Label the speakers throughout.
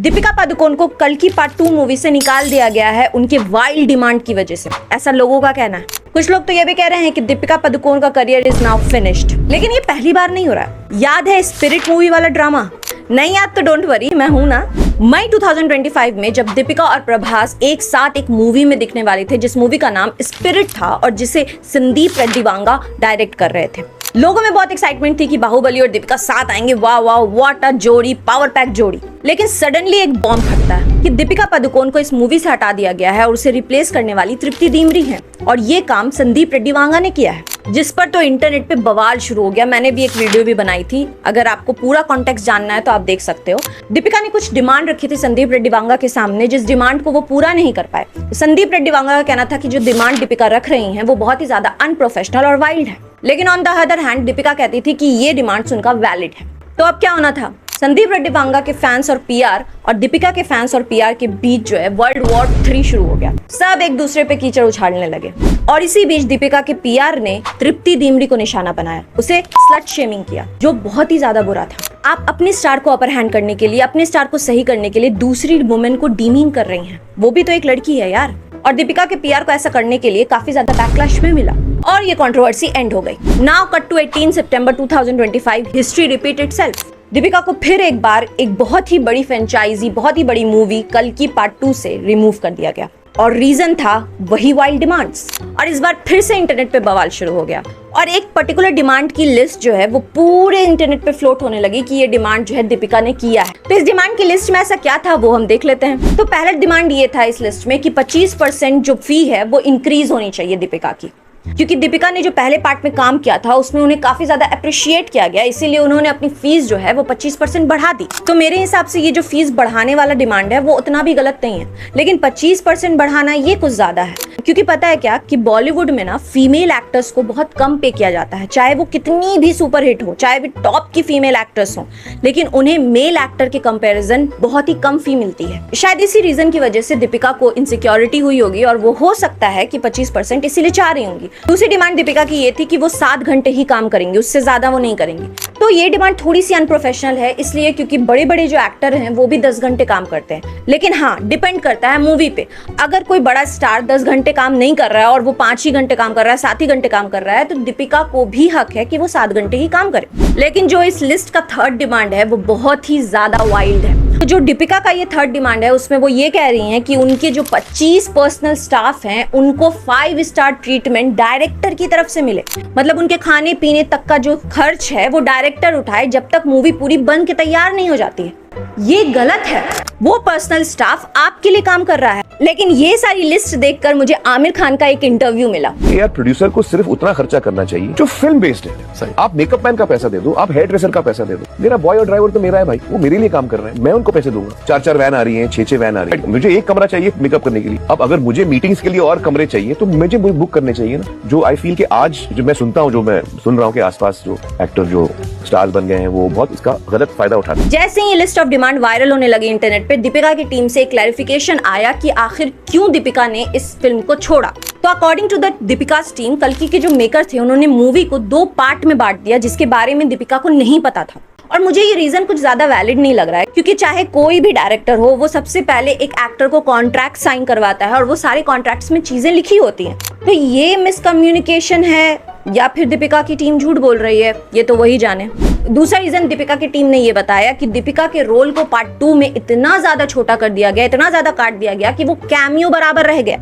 Speaker 1: दीपिका पादुकोण को कल की पार्ट 2 मूवी से निकाल दिया गया है उनके वाइल्ड डिमांड की वजह से, ऐसा लोगों का कहना है। कुछ लोग तो ये भी कह रहे हैं कि दीपिका पादुकोण का करियर इज नाउ फिनिश्ड। लेकिन ये पहली बार नहीं हो रहा है। याद है स्पिरिट मूवी वाला ड्रामा? नहीं याद तो डोंट वरी, मैं हूं ना। मई 2025 में जब दीपिका और प्रभास एक साथ एक मूवी में दिखने वाले थे, जिस मूवी का नाम स्पिरिट था और जिसे संदीप रेड्डीवांगा डायरेक्ट कर रहे थे। लोगों में बहुत एक्साइटमेंट थी कि बाहुबली और दीपिका साथ आएंगे, वाह वाह व्हाट अ जोड़ी, पावर पैक जोड़ी। लेकिन सडनली एक बॉम्ब फटता है कि दीपिका पादुकोण को इस मूवी से हटा दिया गया है और उसे रिप्लेस करने वाली तृप्ति डिमरी है, और ये काम संदीप रेड्डीवांगा ने किया है, जिस पर तो इंटरनेट पे बवाल शुरू हो गया। मैंने भी एक वीडियो भी बनाई थी, अगर आपको पूरा कॉन्टेक्स्ट जानना है तो आप देख सकते हो। दीपिका ने कुछ डिमांड रखी थी संदीप रेड्डीवांगा के सामने, जिस डिमांड को वो पूरा नहीं कर पाए। संदीप रेड्डीवांगा का कहना था कि जो डिमांड दीपिका रख रही हैं वो बहुत ही ज्यादा अनप्रोफेशनल और वाइल्ड है। लेकिन on the other hand Deepika कहती थी कि ये डिमांड्स उनका वैलिड है। तो अब क्या होना था? संदीप रेड्डीवांगा के फैंस और पीआर और दीपिका के फैंस और पीआर के बीच जो है वर्ल्ड वॉर 3 शुरू हो गया। सब एक दूसरे पे कीचड़ उछालने लगे और इसी बीच दीपिका के पीआर ने तृप्ति डिमरी को निशाना बनाया, उसे स्लट शेमिंग किया, जो बहुत ही ज्यादा बुरा था। आप अपने स्टार को अपर हैंड करने के लिए, अपने स्टार को सही करने के लिए दूसरी वुमेन को डीमीन कर रही हैं। वो भी तो एक लड़की है यार। और दीपिका के पीआर को ऐसा करने के लिए काफी ज्यादा बैकलैश में मिला और ये कंट्रोवर्सी एंड हो गई। Now cut to 18 September 2025, history repeat itself. Deepika को फिर एक बार एक बहुत ही बड़ी फ्रेंचाइजी, बहुत ही बड़ी मूवी कल की पार्ट 2 से रिमूव कर दिया गया, और रीजन था वही वाइल्ड डिमांड्स। और इस बार फिर से इंटरनेट पे बवाल शुरू हो गया और एक पर्टिकुलर डिमांड की लिस्ट जो है वो पूरे इंटरनेट पे फ्लोट होने लगी कि ये डिमांड जो है दीपिका ने किया है। तो इस डिमांड की लिस्ट में ऐसा क्या था वो हम देख लेते हैं। तो पहला डिमांड ये था इस लिस्ट में कि 25% जो फी है वो इंक्रीज होनी चाहिए दीपिका की, क्योंकि दीपिका ने जो पहले पार्ट में काम किया था उसमें उन्हें काफी ज्यादा अप्रिशिएट किया गया, इसीलिए उन्होंने अपनी फीस जो है वो 25% बढ़ा दी। तो मेरे हिसाब से ये जो फीस बढ़ाने वाला डिमांड है वो उतना भी गलत नहीं है, लेकिन 25% बढ़ाना ये कुछ ज्यादा है। क्योंकि पता है क्या कि बॉलीवुड में ना फीमेल एक्टर्स को बहुत कम पे किया जाता है, चाहे वो कितनी भी सुपर हिट हो, चाहे वो टॉप की फीमेल एक्टर्स हो, लेकिन उन्हें मेल एक्टर के कंपैरिजन बहुत ही कम फी मिलती है। शायद इसी रीजन की वजह से दीपिका को इनसिक्योरिटी हुई होगी और वो हो सकता है कि 25% इसीलिए चाह रही होंगी। दूसरी डिमांड दीपिका की ये थी कि वो 7 घंटे ही काम करेंगे, उससे ज्यादा वो नहीं करेंगे। तो ये डिमांड थोड़ी सी अनप्रोफेशनल है, इसलिए क्योंकि बड़े बड़े जो एक्टर हैं वो भी 10 घंटे काम करते हैं। लेकिन हाँ, डिपेंड करता है मूवी पे। अगर कोई बड़ा स्टार 10 घंटे काम नहीं कर रहा है और वो 5 ही घंटे काम कर रहा है, 7 ही घंटे काम कर रहा है, तो दीपिका को भी हक है कि वो 7 घंटे ही काम करे। लेकिन जो इस लिस्ट का थर्ड डिमांड है वो बहुत ही ज्यादा वाइल्ड है। तो जो दीपिका का ये थर्ड डिमांड है उसमें वो ये कह रही हैं कि उनके जो 25 पर्सनल स्टाफ हैं उनको 5 स्टार ट्रीटमेंट डायरेक्टर की तरफ से मिले। मतलब उनके खाने पीने तक का जो खर्च है वो डायरेक्टर उठाए जब तक मूवी पूरी बन के तैयार नहीं हो जाती है। ये गलत है। वो पर्सनल स्टाफ आपके लिए काम कर रहा है। लेकिन ये सारी लिस्ट देखकर मुझे आमिर खान का एक इंटरव्यू मिला।
Speaker 2: यार प्रोड्यूसर को सिर्फ उतना खर्चा करना चाहिए जो फिल्म बेस्ड है। सही। आप मेकअप मैन का पैसा दे दो, आप हेयर ड्रेसर का पैसा दे दो। मेरा बॉय और ड्राइवर तो मेरा है भाई, वो मेरे लिए काम कर रहे हैं, मैं उनको पैसे दूंगा। 4-4 वैन आ रही है, 6-6 वैन आ रही है, मुझे एक कमरा चाहिए मेकअप करने के लिए। अब अगर मुझे मीटिंग्स के लिए और कमरे चाहिए तो मुझे बुक करने चाहिए ना। जो आई फील कि आज जो मैं सुनता हूँ, जो मैं सुन रहा हूँ कि आसपास जो एक्टर जो स्टार्स बन गए हैं वो बहुत इसका गलत फायदा उठाते हैं।
Speaker 1: जैसे ही ये लिस्ट ऑफ डिमांड वायरल होने लगी इंटरनेट पे, दीपिका की टीम से एक क्लैरिफिकेशन आया कि आखिर क्यों दीपिका ने इस फिल्म को छोड़ा। तो अकॉर्डिंग टू द दीपिका's टीम, कल्कि के जो मेकर थे उन्होंने मूवी को 2 पार्ट में बांट दिया, जिसके बारे में दीपिका को नहीं पता था। और मुझे ये रीजन कुछ ज्यादा वैलिड नहीं लग रहा है, क्योंकि चाहे कोई भी डायरेक्टर हो, वो सबसे पहले एक एक्टर को कॉन्ट्रैक्ट साइन करवाता है और वो सारे कॉन्ट्रैक्ट्स में चीजें लिखी होती हैं। तो ये मिसकम्युनिकेशन है या फिर दीपिका की टीम झूठ बोल रही है, ये तो वही जाने। दूसरा रीजन दीपिका की टीम ने ये बताया कि दीपिका के रोल को पार्ट 2 में इतना ज्यादा छोटा कर दिया गया, इतना ज्यादा काट दिया गया कि वो कैमियो बराबर रह गया।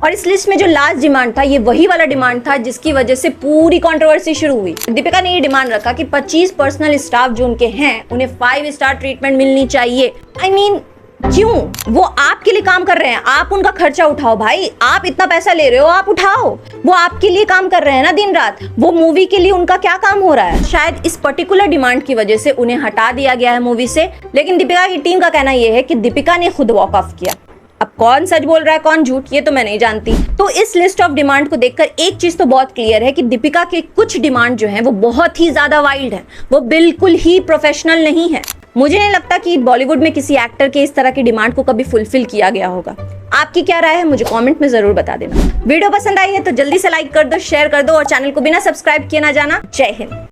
Speaker 1: और इस लिस्ट में जो लास्ट डिमांड था ये वही वाला डिमांड था जिसकी वजह से पूरी कंट्रोवर्सी शुरू हुई। दीपिका ने ये डिमांड रखा कि 25 पर्सनल स्टाफ जो उनके हैं उन्हें 5 स्टार ट्रीटमेंट मिलनी चाहिए। आई मीन क्यों? वो आपके लिए काम कर रहे हैं, आप उनका खर्चा उठाओ भाई। आप इतना पैसा ले रहे हो, आप उठाओ। वो आपके लिए काम कर रहे हैं ना दिन रात। वो मूवी के लिए उनका क्या काम हो रहा है? शायद इस पर्टिकुलर डिमांड की वजह से उन्हें हटा दिया गया है मूवी से। लेकिन दीपिका की टीम का कहना यह है कि दीपिका ने खुद वॉक ऑफ किया। अब कौन सच बोल रहा है कौन झूठ, ये तो मैं नहीं जानती। तो इस लिस्ट ऑफ डिमांड को देखकर एक चीज तो बहुत क्लियर है कि दीपिका के कुछ डिमांड जो हैं वो बहुत ही ज्यादा वाइल्ड है, वो बिल्कुल ही प्रोफेशनल नहीं है। मुझे नहीं लगता कि बॉलीवुड में किसी एक्टर के इस तरह की डिमांड को कभी फुलफिल किया गया होगा। आपकी क्या राय है मुझे कमेंट में जरूर बता देना। वीडियो पसंद आई है तो जल्दी से लाइक कर दो, शेयर कर दो और चैनल को बिना सब्सक्राइब किए ना जाना। जय हिंद।